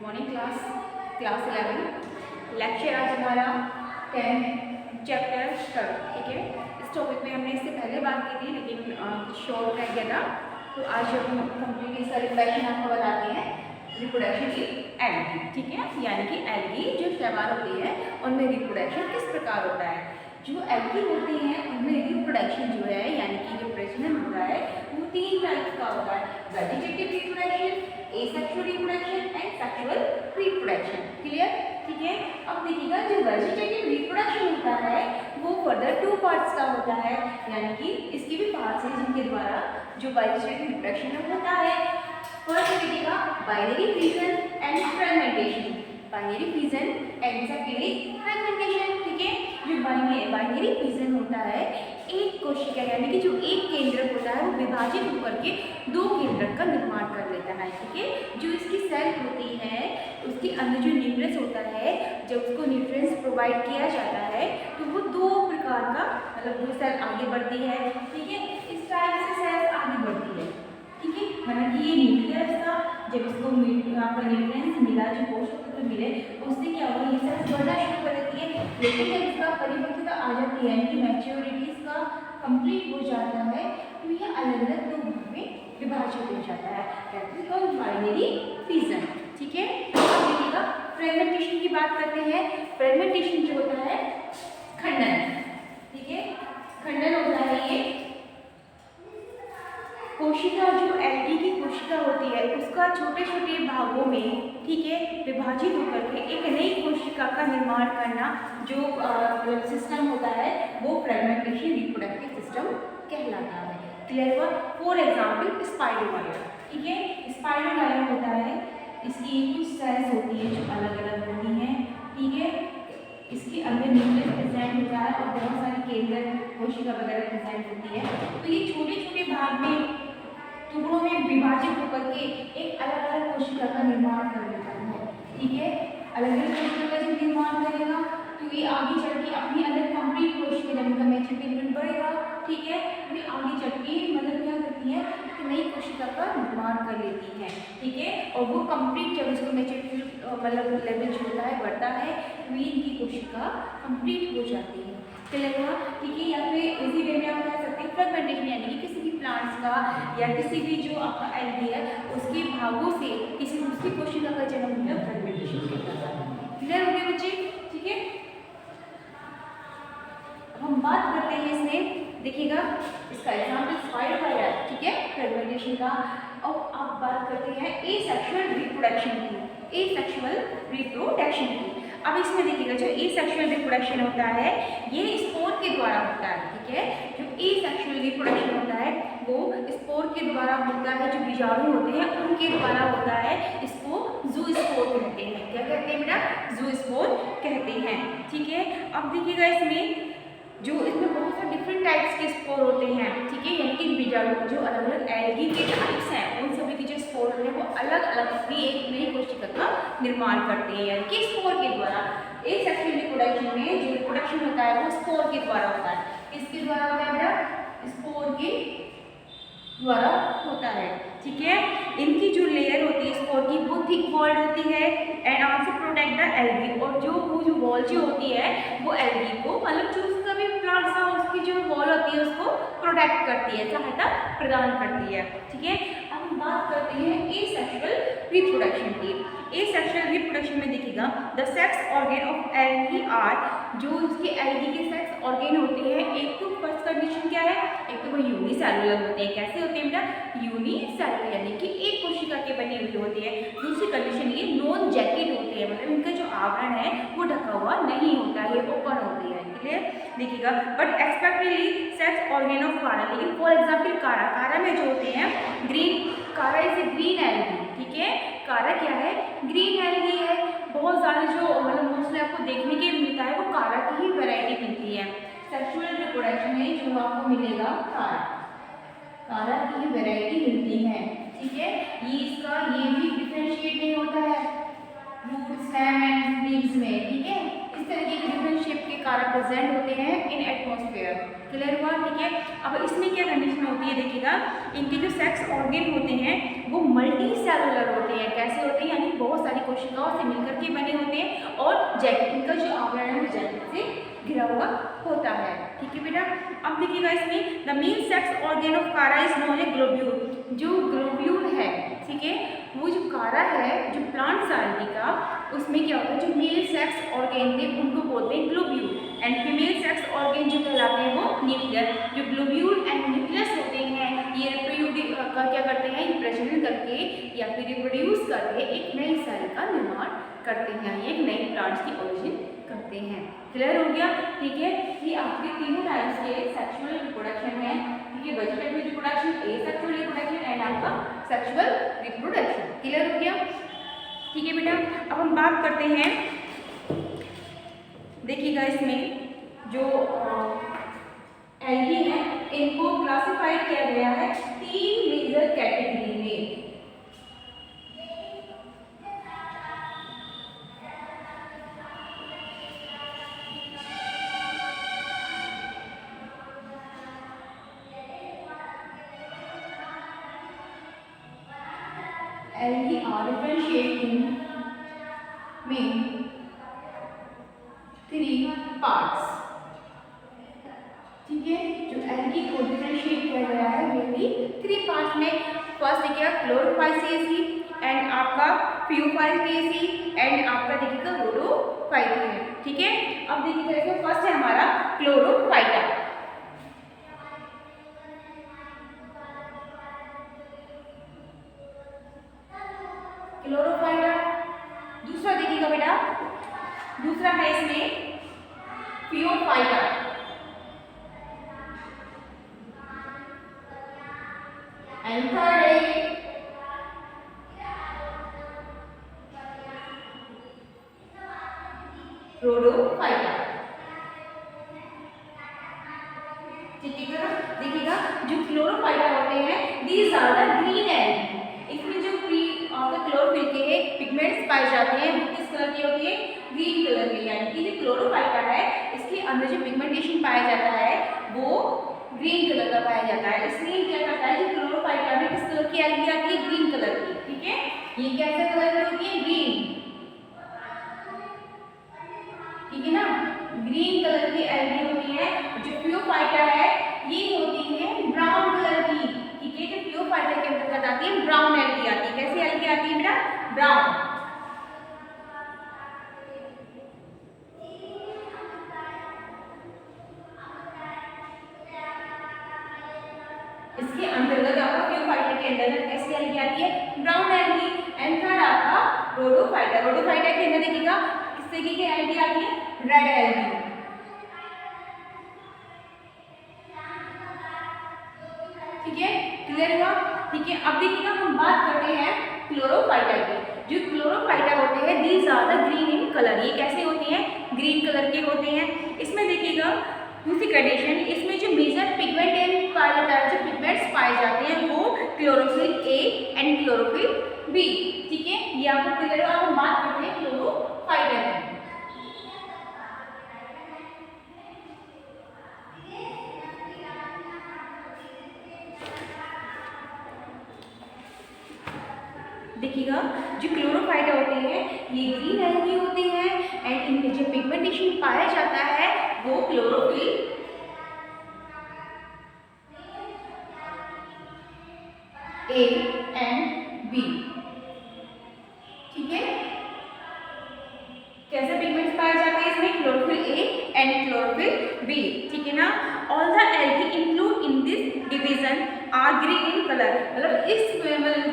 Morning class 11 lecture आज हमारा 10 chapter third. ठीक है, इस टॉपिक में हमने इससे पहले बात की थी लेकिन शॉर्ट रह गया था, तो आज हम कंप्लीट इसका रिप्रोडक्शन आपको बताते हैं। रिप्रोडक्शन की एल्गी, ठीक है, यानी कि एल्गी जो शैवाल होती है उनमें रिप्रोडक्शन किस प्रकार होता है। जो एल्गी होती हैं उनमें रिप्रोडक्शन जो है यानी कि जो प्रजनन होता है वो 3 टाइप का होता है: vegetative reproduction, asexual reproduction and sexual reproduction. Clear? ठीक है, अब देखिएगा जो वेजिटेटिव रिप्रोडक्शन होता है वो फर्दर 2 पार्ट्स का होता है, यानी कि इसके भी पार्ट्स हैं जिनके द्वारा जो वेजिटेटिव रिप्रोडक्शन होता है। फर्स्ट देखिएगा binary fission and fragmentation. Binary fission and secondary fragmentation. ठीक है, जो बाइनरी फिजन होता है एक कोशिका यानी कि जो एक केंद्रक होता है वो विभाजित होकर के 2 केंद्रक का निर्माण कर लेता है। ठीक है, जो इसकी सेल होती है उसके अंदर जो न्यूक्लियस होता है जब उसको न्यूट्रिएंट्स प्रोवाइड किया जाता है तो वो 2 प्रकार का मतलब 2 सेल आगे बढ़ती है। ठीक है, इस टाइप से सेल आगे बढ़ती है। ठीक है, मतलब कि ये न्यूक्लियस था, जब इसको यहाँ पर न्यूट्रिएंट्स मिला, जो पोषक तत्व मिले, उससे क्या हुआ ये सेल्स बढ़ना शुरू कर देती है। लेकिन जब इसका परिपक्वता आ जाती है यानी कि मैच्योरिटी इसका कंप्लीट हो जाता है तो ये अलग अलग 2 भाग में विभाजित हो जाता है, कहते हैं बाइनरी फिजन। ठीक है, अब देखिएगा फ्रेगमेंटेशन की बात करते हैं। फ्रेगमेंटेशन जो होता है खंडन। ठीक है, खंडन होता है ये कोशिका, जो एल्गी की कोशिका होती है उसका छोटे छोटे भागों में, ठीक है, विभाजित होकर के एक नई कोशिका का निर्माण करना जो सिस्टम होता है वो फ्रेगमेंटेशन रिप्रोडक्टिव सिस्टम कहलाता है। क्लियर हुआ? For example spirogyra. ठीक है, स्पाइरोगाइरा होता है, इसकी कुछ सेल्स होती है जो अलग अलग होती हैं। ठीक है, इसके अंदर न्यूक्लियस प्रेजेंट होता है और बहुत सारी केंद्र कोशिका वगैरह प्रेजेंट होती है। तो ये छोटे छोटे भाग में टुकड़ों में विभाजित होकर के एक अलग अलग कोशिका का निर्माण कर लेता है। ठीक है, अलग अलग कोशिका का जब निर्माण करेगा तो ये आगे चल के अपनी अलग कंप्लीट कोशिका जब उनका मैच्योरिटी बढ़ेगा, ठीक है, तो ये आगे चल के मतलब क्या करती है कि नई कोशिका का निर्माण कर लेती है। ठीक है, और वो कंप्लीट जब उसको मैच्योरिटी मतलब लेवल जो होता है बढ़ता है तो इनकी कोशिका कंप्लीट हो जाती है। क्लियर हुआ? ठीक है, या फिर इसी वे में आप कह सकते हैं फ्रेगमेंटेशन यानी कि किसी भी प्लांट्स का या किसी भी जो आपका एल्गी है उसके भागों से किसी दूसरी कोशिका का जन्म होना फ्रेगमेंटेशन कहलाता है। क्लियर हो गया बच्चे? ठीक है, हम बात करते हैं इसमें, देखिएगा इसका एग्जाम्पल स्पाइरोगाइरा। ठीक है, फ्रेगमेंटेशन का। अब आप बात करते हैं एसेक्सुअल रिप्रोडक्शन की। एसेक्सुअल रिप्रोडक्शन की, अब इसमें देखिएगा जो एसेक्सुअल रिप्रोडक्शन होता है ये स्पोर के द्वारा होता है। ठीक है, जो एसेक्सुअल रिप्रोडक्शन होता है वो स्पोर के द्वारा होता है, जो बीजाणु होते हैं उनके द्वारा होता है। इसको ज़ूस्पोर कहते हैं। क्या कहते हैं बेटा? ज़ूस्पोर कहते हैं। ठीक है, अब देखिएगा इसमें जो इसमें बहुत सारे डिफरेंट टाइप्स के स्पोर होते हैं। ठीक है, यानी कि बीजाणु जो अलग अलग एल्गी के टाइप्स हैं उन सभी के जो स्पोर होते हैं वो अलग अलग अपनी एक नई कोशिका का निर्माण करते हैं, यानी कि स्पोर के द्वारा। एसेक्सुअल रिप्रोडक्शन में जो रिप्रोडक्शन होता है वो स्पोर के द्वारा होता है। किसके द्वारा होता है बेटा? स्पोर के द्वारा होता है। ठीक है, इनकी जो लेयर होती है स्पोर की वो थिक वॉल्ड होती है and also protect the algae, और जो वॉल जो होती है वो एल्गी को मतलब जो उसका भी प्लांट था उसकी जो वॉल होती है उसको प्रोटेक्ट करती है, सहायता प्रदान करती है। ठीक है, अब हम बात करते हैं एसेक्सुअल रिप्रोडक्शन की। एसेक्सुअल रिप्रोडक्शन में देखिएगा the sex organ of algae are, जो उसके एल्गी के सेक्स ऑर्गन होते हैं, एक तो फर्स्ट कंडीशन क्या है, एक तो वो यूनिसेलुलर होते हैं। कैसे होते हैं बेटा? यूनिसेलुलर यानी कि एक कोशिका के बने हुए होते हैं। दूसरी कंडीशन ये नॉन जैकेट होते हैं, मतलब इनका जो आवरण है वो ढका हुआ नहीं होता है, ओपन होते हैं। क्लियर? देखिएगा but expectedly sex organ of कारा, लेकिन फॉर एग्जाम्पल कारा में जो होते हैं ग्रीन, कारा इज ए ग्रीन एल्गी। ठीक है, कारा क्या है? ग्रीन एल्गी है। बहुत ज़्यादा जो मतलब मोस्टली आपको देखने के मिलता है वो कारा की ही वैरायटी मिलती है। सेक्सुअल रिप्रोडक्शन में जो आपको मिलेगा कारा की ही वैरायटी मिलती है। ठीक है, ये भी डिफरेंशिएट नहीं होता है रूट, स्टेम एंड लीव्स में। ठीक है, इस तरीके के डिफरेंट शेप के कारा प्रेजेंट होते हैं इन एटमॉस्फेयर। क्लियर हुआ? ठीक है, अब इसमें क्या कंडीशन होती है देखिएगा, इनके जो सेक्स ऑर्गन होते हैं वो मल्टी सेलुलर होते हैं। कैसे होते हैं? यानी बहुत सारी कोशिकाओं से मिलकर के बने होते हैं और जैकेट, इनका जो आवरण है वो जैकेट से घिरा हुआ होता है। ठीक है बेटा, अब देखिएगा इसमें the main sex organ of कारा इज नोन ए ग्लोब्यूल। जो ग्लोब्यूल है, ठीक है, वो जो कारा है, जो प्लांट साइडी का, उसमें क्या होता है, जो मेल सेक्स ऑर्गन थे उनको बोलते हैं globule and female sex organ जो कहलाते हैं वो न्यूक्लियस। जो ग्लोब्यूल एंड न्यूक्लियस होते हैं ये का क्या करते हैं, ये प्रजनन करके या फिर रिप्रोड्यूस करके एक नई सेल का निर्माण करते हैं, एक नई प्लांट्स की ओरिजिन करते हैं। क्लियर हो गया? ठीक है, ये आपके तीनों टाइप्स के सेक्सुअल रिप्रोडक्शन है। ठीक है, vegetative reproduction, asexual reproduction and आपका सेक्सुअल रिप्रोडक्शन। क्लियर हो गया? ठीक है बेटा, अब हम बात करते हैं, देखिएगा इसमें जो एल्गी है इनको क्लासिफाइड किया गया है 3 मेजर कैटेगरी में। Algae are differentiated in 3 parts। ठीक है, जो एल्गी को डिफरेंशिएट किया गया है मेनली 3 पार्ट्स में। फर्स्ट देखिएगा क्लोरोफाइसिएसी एंड आपका फियोफाइसिएसी एंड आपका देखिएगा रोडोफाइटी है। ठीक है, अब देखिएगा इसमें फर्स्ट है हमारा क्लोरोफाइटा। क्लोरोफाइटा। दूसरा देखिएगा बेटा, दूसरा है इसमें फियोफाइटा। एंड थर्ड है रोडोफाइटा। देखिएगा जो क्लोरोफाइटा होते हैं these are the green algae. इसमें जो क्लोरोफिल के पिगमेंट्स पाए जाते हैं वो किस कलर की होती है, ग्रीन कलर की। यानी कि जो क्लोरोफाइटा है इसके अंदर जो पिगमेंटेशन पाया जाता है वो ग्रीन कलर का पाया जाता है। इसलिए क्या करता है, जो क्लोरोफाइटा में किस कलर की एल्गी आती है, ग्रीन कलर की। ठीक है, ये कैसे कलर की होती है, ग्रीन। ठीक है ना, ग्रीन कलर की एल्गी होती है। जो फियोफाइटा है ये होती है ब्राउन कलर की। ठीक है, जो फियोफाइटा के अंतर्गत आती है ब्राउन एल्गी आती है। कैसी एल्गी आती है बेटा, ब्राउन। इसके अंतर्गत आपका फियोफाइटा के अंतर्गत कैसी एल्गी आती है, ब्राउन एल्गी। एंड थर्ड आपका रोडोफाइटा। रोडोफाइटा के अंदर देखिएगा किस तरीके की एल्गी आती है, रेड एल्गी। ठीक है, क्लियर हुआ? ठीक है, अब देखिएगा हम बात करते हैं क्लोरोफाइटा की। जो क्लोरोफाइटा होते हैं these are the green in colour. ये कैसे होते हैं, ग्रीन कलर के होते हैं। इसमें देखिएगा दूसरी कंडीशन, इसमें जो मेजर पिगमेंट पाया जाता है, जो पिगमेंट्स पाए जाते हैं वो chlorophyll A and chlorophyll B. ठीक है, ये आपको क्लियर हुआ? हम बात करते हैं क्लोरोफाइटा की। देखिएगा जो क्लोरोफाइटा होते हैं ये ग्रीन एल्गी होते हैं एंड इनमें जो पिगमेंटेशन पाया जाता है वो क्लोरोफिल ए एंड बी। ठीक है, कैसे पिगमेंट्स पाए जाते हैं इसमें, chlorophyll A and chlorophyll B. ठीक है ना, all the algae include in this division are green in colour. मतलब इस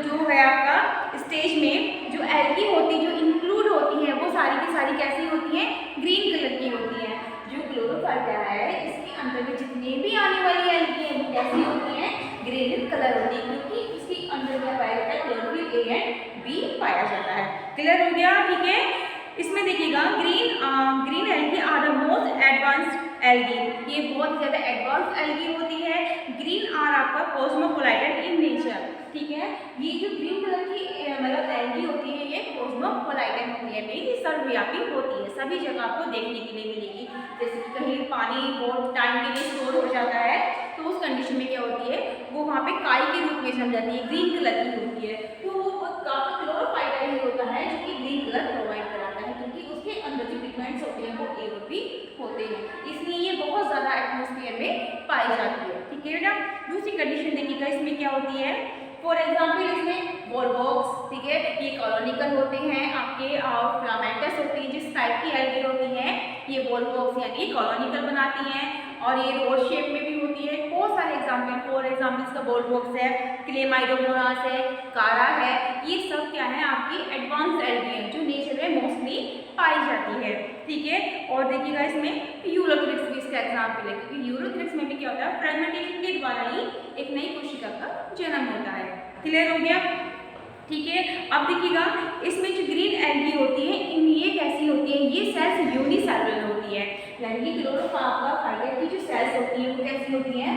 जो है आपका स्टेज में जो एल्गी होती है, जो इंक्लूड होती है वो सारी की सारी कैसी होती हैं, ग्रीन कलर की होती हैं। जो क्लोरोफाइटा है इसके अंतर्गत जितने भी आने वाली एल्गी है वो कैसी होती हैं, ग्रीन इन कलर होती है, क्योंकि इसके अंदर क्या पाया जाता है, क्लोरोफिल ए एंड बी पाया जाता है। क्लियर हो गया? ठीक है, इसमें देखिएगा green algae are the most advanced algae. ये बहुत ज़्यादा एडवांस एल्गी होती है। ग्रीन आर आपका कॉस्मोपोलाइटन इन नेचर। ठीक है, ये जो ग्रीन कलर की मतलब एल्गी होती है ये कॉस्मोपोलाइटन होती है, मेरी सर्वव्यापी होती है, सभी जगह आपको देखने के लिए मिलेगी। जैसे कि कहीं पानी बहुत टाइम के लिए स्टोर हो जाता है तो उस कंडीशन में क्या होती है, वो वहाँ पे काई के रूप में जम जाती है, ग्रीन कलर की होती है। तो वो क्लोरोफाइटा ही होता है जो कि ग्रीन क्या होती है? फॉर एग्जाम्पल इसमें वोलवॉक्स, ठीक है, ये कॉलोनिकल होते हैं, आपके फिलामेंटस होती है, जिस टाइप की एल्गी होती हैं ये वोलवॉक्स यानी कॉलोनिकल बनाती हैं, और ये रोड शेप में भी होती है। बहुत सारे एग्जाम्पल, फॉर एग्जाम्पल इसका वोलवॉक्स है, क्लेमाइडोमोनास है, कारा है, ये सब क्या है आपकी एडवांस एल्गी है जो नेचर में मोस्टली पाई जाती है, ठीक है। और देखिएगा इसमें यूरोथ्रिक्स भी इसका एग्जाम्पल है, क्योंकि यूरोथ्रिक्स में भी क्या होता है, फ्रेगमेंटेशन के द्वारा ही एक नई कोशिका का जन्म होता है। क्लियर हो गया? ठीक है। अब देखिएगा इसमें जो ग्रीन एल्गी होती है ये कैसी होती है? ये सेल्स यूनिसेलुलर होती है, यानी कि क्लोरोफाइटा की जो सेल्स होती है वो कैसी होती है?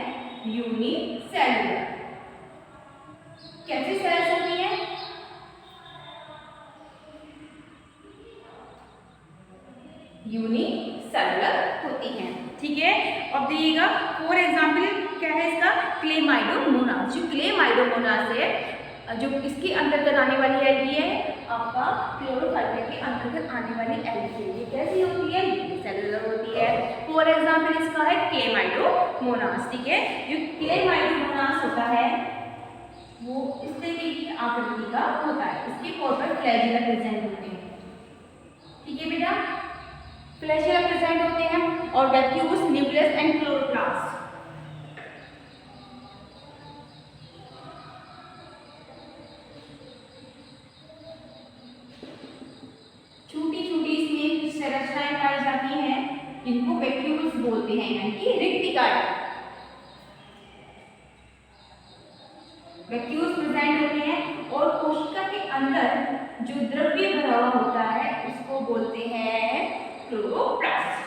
यूनिसेलुलर। कैसी सेल्स होती है? यूनिसेलुलर होती हैं, ठीक है। अब देखिएगा फॉर एग्जाम्पल क्या है इसका? क्लेमाइडोमोनास। जो क्लेमाइडोमोनास है जो इसके अंतर्गत आने वाली एल्गी है आपका क्लोरोफाइटा के अंतर्गत आने वाली एल्गी है, ये कैसी होती है? यूनिसेलुलर होती है। फॉर एग्जाम्पल इसका है क्लेमाइडोमोनास, ठीक है। जो क्लेमाइडोमोनास होता है वो इस तरीके की आकृति का होता है, इसके कॉर्पर फ्लैजिला प्रेजेंट होते हैं, ठीक है बेटा, फ्लैजिला प्रेजेंट होते हैं, और वैक्यूल्स, न्यूक्लियस एंड क्लोरोप्लास्ट। छोटी छोटी इसमें कुछ संरचनाएं पाई जाती हैं जिनको वैक्यूल्स बोलते हैं, यानी कि रिक्तिकाएं। वैक्यूल्स प्रेजेंट होते हैं, और कोशिका के अंदर जो द्रव्य भरा हुआ होता है उसको बोलते हैं क्लोरोप्लास्ट।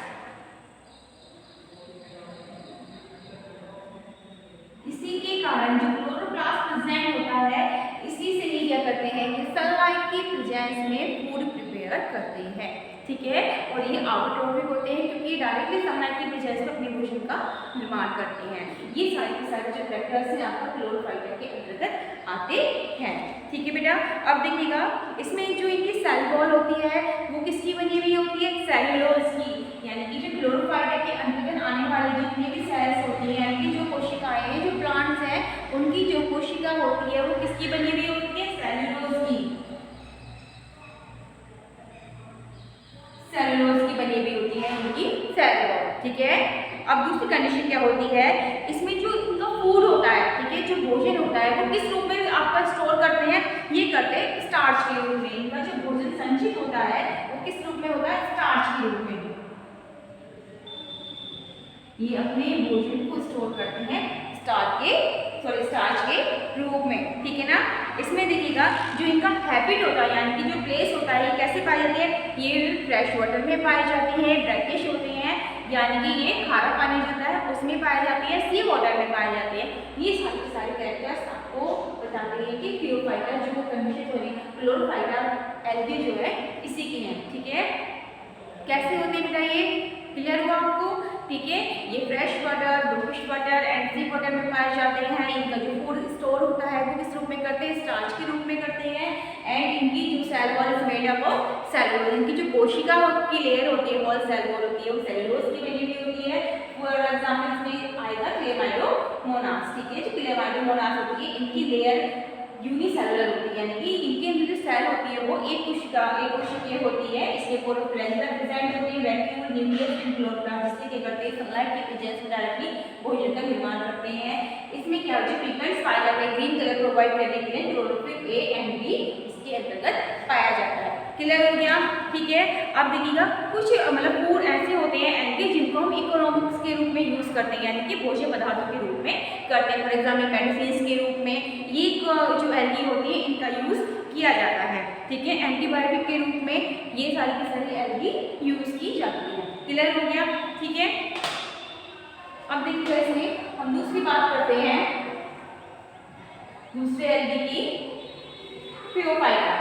इसी के कारण जो क्लोरोप्लास्ट प्रेजेंट होता है इसी से ये क्या करते हैं कि सनलाइट की प्रेजेंस में फूड प्रिपेयर करते हैं, ठीक है। और ये ऑटोट्रोफिक होते हैं क्योंकि डायरेक्टली सनलाइट की प्रेजेंस में अपने भोजन का निर्माण करते हैं। ये सारे के सारे जो फैक्टर्स हैं आपका क्लोरोफाइटा के अंतर्गत आते हैं, ठीक है बेटा। अब देखिएगा इसमें जो इनकी सेल वॉल होती है वो किसकी बनी हुई होती है? सेल्यूलोज की, यानी कि जो क्लोरोफाइटा के अंतर्गत आने वाली जितनी भी सेल्स होती हैं, यानी कि जो कोशिकाएं हैं, जो प्लांट्स हैं, उनकी जो कोशिका होती है वो किसकी बनी हुई होती है? सेल्यूलोज की, सेल्यूलोज की बनी हुई होती है इनकी सेल वॉल, ठीक है। अब दूसरी कंडीशन क्या होती है? इसमें जो इनका फूड होता है, ठीक है, जो भोजन होता है वो किस रूप में आपका स्टोर करते हैं? ये करते हैं स्टार्च के रूप में। इनका जो भोजन संचित होता है वो किस रूप में होता है? स्टार्च के रूप में। ये अपने भोजन को स्टोर करते हैं स्टार्च के रूप में, ठीक है ना। इसमें देखिएगा जो इनका हैबिट होता है, यानी कि जो प्लेस होता है, ये कैसे पाई जाती है? ये फ्रेश वाटर में पाई जाती है, ब्रैकिश होते हैं, यानी कि ये खारा पानी जो होता है उसमें पाई जाती है, सी वाटर में पाई जाती है। ये सारे कैरेक्टर्स आपको बताते हैं कि क्लोरोफाइटा जो कंडीशन हो रही है, क्लोरोफाइटा एल्गी जो है इसी की है, ठीक है। कैसे होते हैं बेटा? ये क्लियर हुआ आपको? ठीक है। ये fresh water, brackish water and sea water में पाए जाते हैं। इनका जो फूड स्टोर होता है वो किस रूप में करते हैं? स्टार्च के रूप में करते हैं। एंड इनकी जो cell wall is made up of cellulose. इनकी जो कोशिका की लेयर होती है, वॉल सेल वॉल होती है, वो सेलुलोज की बनी हुई होती है। फॉर एग्जाम्पल इसमें आएगा क्लेमाइडोमोनास, ठीक है। जो क्लेमाइडोमोनास होती है इनकी लेयर यूनिसेलुलर होती है, यानी कि इनके अंदर जो सेल होती है वो एक कोशिकीय होती है। इसके पूर्व फ्लैजिला प्रेजेंट होती है, वैक्यूल, न्यूक्लियस एंड क्लोरोप्लास्ट, जिससे क्या करते हैं? सनलाइट की प्रेजेंस में डायरेक्टली भोजन का निर्माण करते हैं। इसमें क्या जो पिगमेंट्स पाए जाते हैं ग्रीन कलर प्रोवाइड करने के लिए क्लोरोफिल ए एंड बी इसके अंतर्गत पाया जाता है। क्लियर हो गया? ठीक है। अब देखिएगा कुछ मतलब फूड ऐसे होते हैं एल्गी जिनको हम इकोनॉमिक्स के रूप में यूज करते हैं, यानी कि भोज्य पदार्थों के रूप में करते हैं। फॉर एग्जाम्पल मेडिसिन के रूप में ये जो एल्गी होती है इनका यूज किया जाता है, ठीक है। एंटीबायोटिक के रूप में ये सारी की सारी एल्गी यूज की जाती है। क्लियर हो गया? ठीक है। अब देखिए इसमें हम दूसरी बात करते हैं, दूसरे एल्गी की, फियोफाइटा।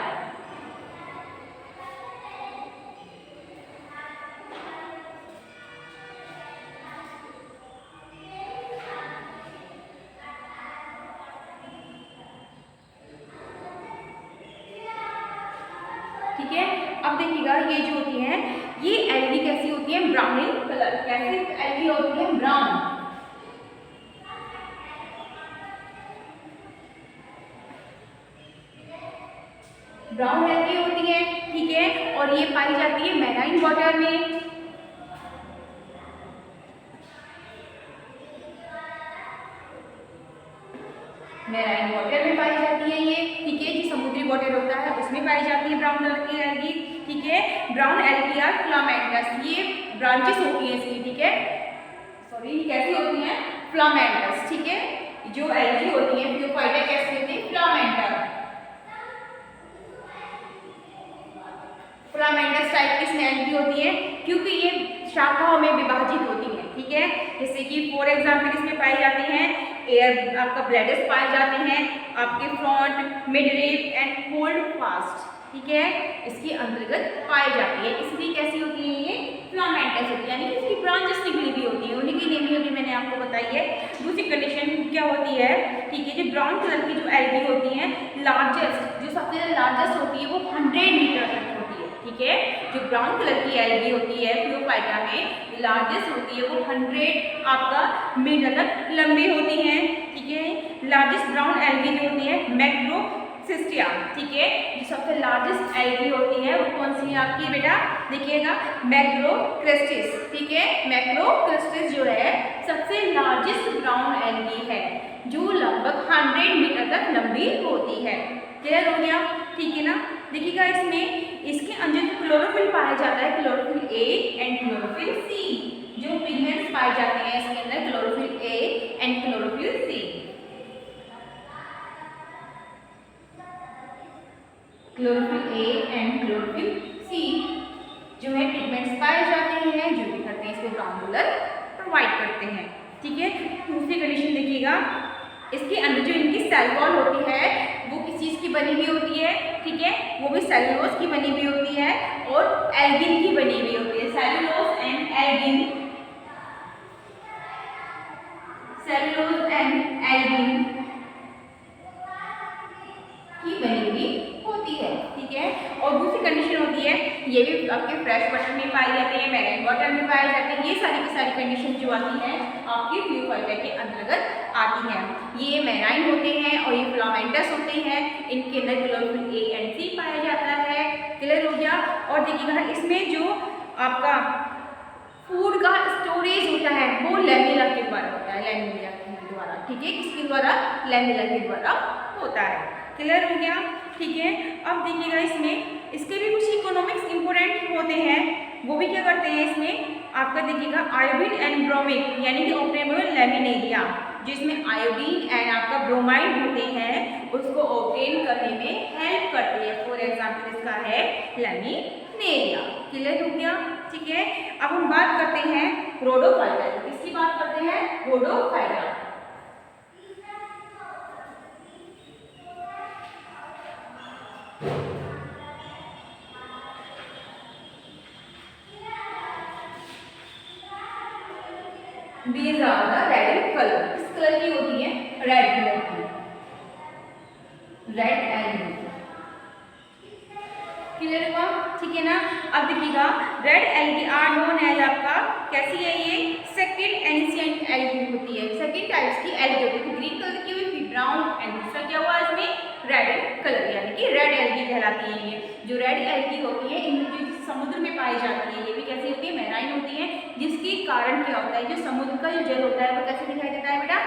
ठीक है। अब देखिएगा ये जो होती है ये एल्गी कैसी होती है? Brown in colour. कैसी एल्गी होती है? ब्राउन। ब्राउन एल्गी होती है, ठीक है, और ये पाई जाती है मैराइन वाटर में। मैराइन वाटर में पाई जाती है ये, ठीक है, जो समुद्री वाटर होता है उसमें पाई जाती है ब्राउन कलर की एल्गी, ठीक है। ब्राउन एल्गी आर फिलामेंटस, ये ब्रांचेस होती हैं इसकी, ठीक है, सॉरी कैसी होती हैं, फिलामेंटस, ठीक है। जो एल्गी होती है फियोफाइटा कैसी होती है, फिलामेंटस, फिलामेंटस टाइप की इसमें एल्गी होती है, क्योंकि ये शाखाओं में विभाजित होती है, ठीक है। जैसे कि फॉर एग्जाम्पल इसमें पाई जाती हैं एयर, आपका ब्लैडर्स पाए जाते हैं, आपके front, mid rib end hold fast, ठीक है, इसके अंतर्गत पाई जाती है, इसलिए कैसी होती है ये, फिलामेंटस होती है, यानी कि इसकी ब्रांचेस निकली हुई होती है, उन्हीं की नेमी अभी मैंने आपको बताई है। दूसरी कंडीशन क्या होती है, ठीक है, जो ब्राउन कलर की जो एल्गी होती है, लार्जेस्ट, जो सबसे लार्जेस्ट होती है वो 100 मीटर तक होती है, ठीक है। जो ब्राउन कलर की एल्गी होती है फियोफाइटा में लार्जेस्ट होती है वो 100 आपका मीटर तक लंबी होती है, ठीक है। लार्जेस्ट ब्राउन एल्गी जो होती है मैक्रोसिस्टिया, ठीक है, जो सबसे लार्जेस्ट एल्गी होती है वो कौन सी है आपकी बेटा, देखिएगा मैक्रोक्रिस्टिस, ठीक है। मैक्रोक्रिस्टिस जो है सबसे लार्जेस्ट ब्राउन एल्गी है जो लगभग 100 मीटर तक लंबी होती है। क्लियर हो गया, ठीक है ना। देखिएगा इसमें इसके अंदर क्लोरोफिल पाया जाता है, chlorophyll A and chlorophyll C, जो पिगमेंट्स पाए जाते हैं इसके अंदर chlorophyll A and chlorophyll C, chlorophyll A and chlorophyll C जो है पिगमेंट्स पाए जाते हैं जो भी करते हैं इसको ब्राउन कलर प्रोवाइड करते हैं, ठीक है। दूसरी कंडीशन देखिएगा, इसके अंदर जो इनकी सेल वॉल होती है वो किस चीज़ की बनी हुई होती है, ठीक है, वो भी सेलुलोज की बनी हुई होती है और एल्गिन की बनी हुई होती है, cellulose and algin, cellulose and algin की बनी हुई होती है, ठीक है। और दूसरी कंडीशन होती है, ये भी आपके फ्रेश वाटर में पाई जाती है, मैराइन वाटर में पाए जाते हैं, ये सारी की सारी कंडीशन जो आती है आपकी फियोफाइटा के अंतर्गत आती हैं। ये मैराइन होते हैं और ये फिलामेंटस होते हैं, इनके अंदर क्लोरोफिल ए एंड सी पाया जाता है। क्लियर हो गया। और देखिएगा इसमें जो आपका फूड का स्टोरेज होता है वो लैमिला के द्वारा होता है, लैमिला के द्वारा, ठीक है, किसके द्वारा, लैमिला के द्वारा होता है। क्लियर हो गया, ठीक है। अब देखिएगा इसमें इसके भी कुछ इकोनॉमिक्स इंपोर्टेंट होते हैं, वो भी क्या करते हैं इसमें आपका देखिएगा आयोडीन एंड ब्रोमिक यानी कि ऑब्टेनेबल लैमिनेरिया, जिसमें आयोडीन एंड आपका ब्रोमाइड होते हैं उसको ऑब्टेन करने में हेल्प करते हैं। फॉर एग्जाम्पल इसका है लैमिनेरिया। क्लियर हो गया, ठीक है। अब हम बात करते हैं रोडोफाइटा, किसकी बात करते हैं, rhodophyta. These are the red color, किस कलर की होती है, रेड कलर की, रेड एल्गी। क्लियर हुआ, ठीक है ना। अब देखिएगा red algae are known as आपका कैसी है, ये सेकंड एंशिएंट एल्गी होती है, सेकंड टाइप्स की एल्गी होती है, ग्रीन कलर की हुई, फिर ब्राउन एंड दूसरा क्या हुआ इसमें रेड कलर, यानी कि रेड एल्गी कहलाती है। ये जो रेड एल्गी होती है इनमें जो समुद्र में पाई जाती है ये भी कैसी होती है, मैराइन होती है, जिसके कारण क्या होता है, जो समुद्र का जो जल होता है वो कैसे दिखाई देता है बेटा,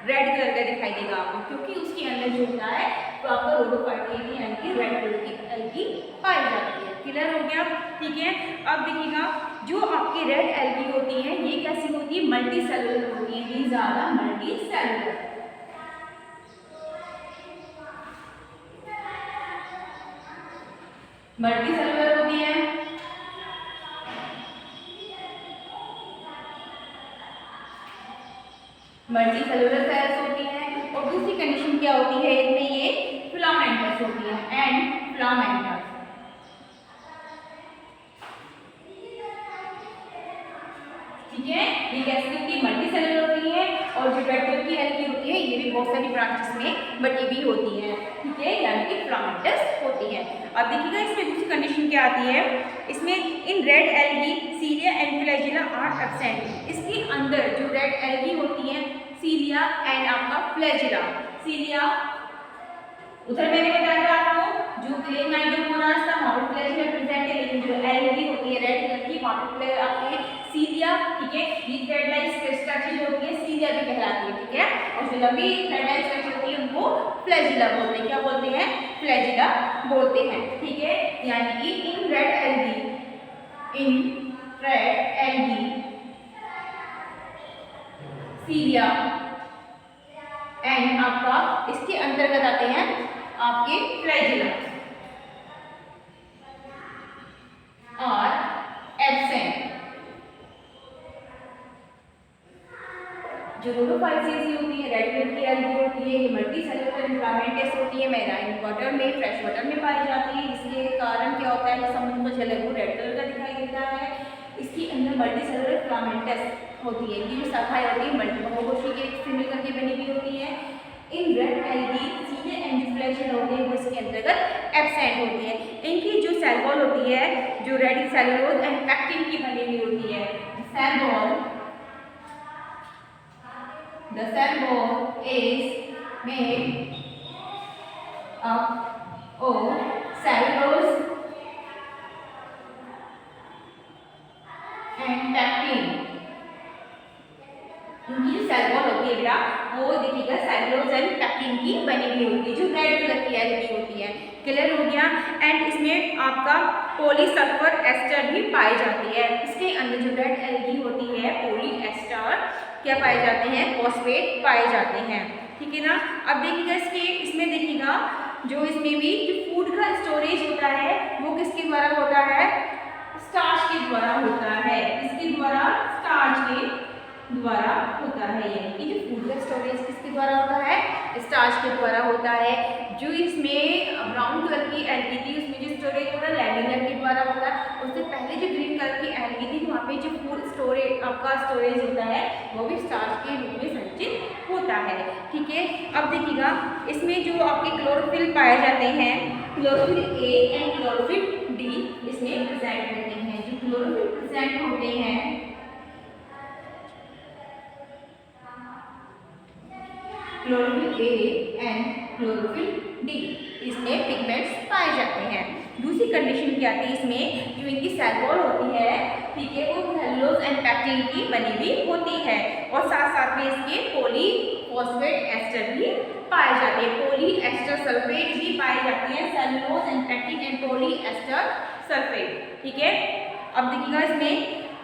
रेड कलर का दिखाई देगा आपको, क्योंकि उसके अंदर जो होता है तो आपका रोडोफाइटा यानी कि रेड कलर की एल्गी पाई जाती है। क्लियर हो गया, ठीक है। अब देखिएगा जो आपकी रेड एल्गी होती है ये कैसी होती है, मल्टी सेलुलर होती है, these are the multi cellular, multi cellular होती है। मल्टी सेलुलर सेल्स होती है। और दूसरी कंडीशन क्या होती है इसमें, ये फिलामेंटस होती है एंड फिलामेंटस, ठीक है। ये कैसी होती है, मल्टी सेलुलर होती है। और जो रेड कलर की एल्गी होती है ये भी बहुत सारी ब्रांचेस में बटी हुई होती है, ठीक है, यानी कि फिलामेंटस होती है। अब देखिएगा इसमें दूसरी कंडीशन क्या आती है, इसमें in red algae cilia and flagella are absent, इसके अंदर जो रेड एल्गी होती है सीलिया एंड आपका फ्लैजिला, सीलिया उधर मैंने बताया था आपको जो क्लेमाइडोमोनास था वहाँ पे फ्लैजिला प्रेजेंट है, लेकिन जो एलगी होती है रेड कलर की वहाँ पे आपके सीलिया, ठीक है, ये थ्रेड लाइक स्ट्रक्चर जो होती है सीलिया भी कहलाती है, ठीक है, और जो लंबी थ्रेड लाइक स्ट्रक्चर होती है उनको फ्लैजिला बोलते हैं। क्या बोलते हैं? फ्लैजिला बोलते हैं, ठीक है। यानी कि इन रेड एल्गी सीलिया एंड आपका इसके अंतर्गत आते हैं आपके फ्लैजिला और एब्सेंट। जो रोडोफाइसिस होती है, रेड कलर की एल्गी होती है, ये मल्टी सेलुलर इन्फ्लामेटस होती है, मैराइन वाटर में, फ्रेश वाटर में पाई जाती है। इसके कारण क्या होता है, समुद्र का जल है वो रेड कलर का दिखाई देता है। इसके अंदर मल्टी सेलुलर इन्फ्लामेटस होती है, ये जो शाखाएं होती है मल्टी बहुकोषीय के से मिलकर के बनी हुई होती है। इन रेड एल्गी सीधे एंजियोफ्लेजिया होते हैं वो इसके अंतर्गत एब्सेंट होती है। इनकी जो सेल वॉल होती है जो रेड सेलुलोज एंड पैक्टिन की बनी हुई होती है। Cell wall, the cell wall is made up of cellulose and pectin। इनकी जो सेल वॉल होती है बेटा वो देखिएगा सेलुलोज एंड पैक्टिन की बनी हुई होती है, जो रेड कलर की एल्गी होती है। क्लियर हो गया? एंड इसमें आपका पॉलीसल्फर एस्टर भी पाई जाती है। इसके अंदर जो रेड एल्गी होती है पॉली एस्टर क्या पाए जाते हैं? फॉस्फेट पाए जाते हैं, ठीक है ना। अब देखिएगा इसमें देखिएगा जो इसमें भी जो फूड का स्टोरेज होता है वो किसके द्वारा होता है? स्टार्च के द्वारा होता है। इसके द्वारा स्टार्च के द्वारा होता है, यानी कि जो फूड का स्टोरेज किसके द्वारा होता है? स्टार्च के द्वारा होता है। जो इसमें ब्राउन कलर की एल्गी थी उसमें जो स्टोरेज होता है लैमिना के द्वारा होता है। उससे पहले जो ग्रीन कलर की एल्गी थी वहाँ पे जो फूड स्टोरेज आपका स्टोरेज होता है वो भी स्टार्च के रूप में संचित होता है, ठीक है। अब देखिएगा इसमें जो आपके क्लोरोफिल पाए जाते हैं, chlorophyll A and chlorophyll D इसमें प्रेजेंट होते हैं। जो क्लोरोफिल प्रेजेंट होते हैं chlorophyll A and chlorophyll D इसमें पिगमेंट्स पाए जाते हैं। दूसरी कंडीशन क्या आती है इसमें, जो इनकी सेल वॉल होती है, ठीक है, वो सेलुलोज एंड पैक्टिन की बनी हुई होती है और साथ साथ में इसके पॉलीफॉस्फेट एस्टर भी पाए जाते हैं, पॉली एस्टर सल्फेट भी पाए जाते हैं। Cellulose and pectin and poly ester sulphate, ठीक है। अब देखिएगा इसमें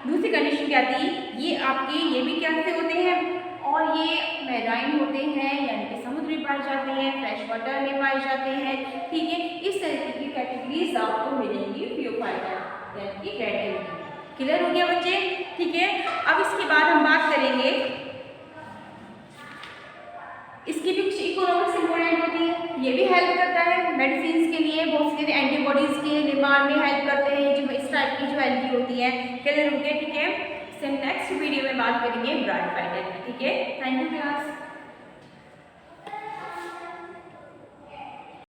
दूसरी कंडीशन क्या आती है, ये आपके ये भी क्या से होते हैं और ये मैराइन होते हैं, यानी कि समुद्र में पाए जाते हैं, फ्रेश वाटर में पाए जाते हैं, ठीक है। इस तरीके की कैटेगरीज आपको मिलेंगी फियोफाइटा, यानी कि रेड एल्गी। क्लियर हो गया बच्चे? ठीक है। अब इसके बाद हम बात करेंगे इसकी भी कुछ इकोनॉमिक्स इंपॉर्टेंट होती है, ये भी हेल्प करता है मेडिसिन के लिए, बहुत से एंटीबॉडीज के निर्माण में हेल्प करते हैं जो इस टाइप की जो एल्गी होती है। क्लियर हो गया? ठीक है। नेक्स्ट वीडियो में बात करेंगे ब्रायोफाइटा की, ठीक है। Thank you class.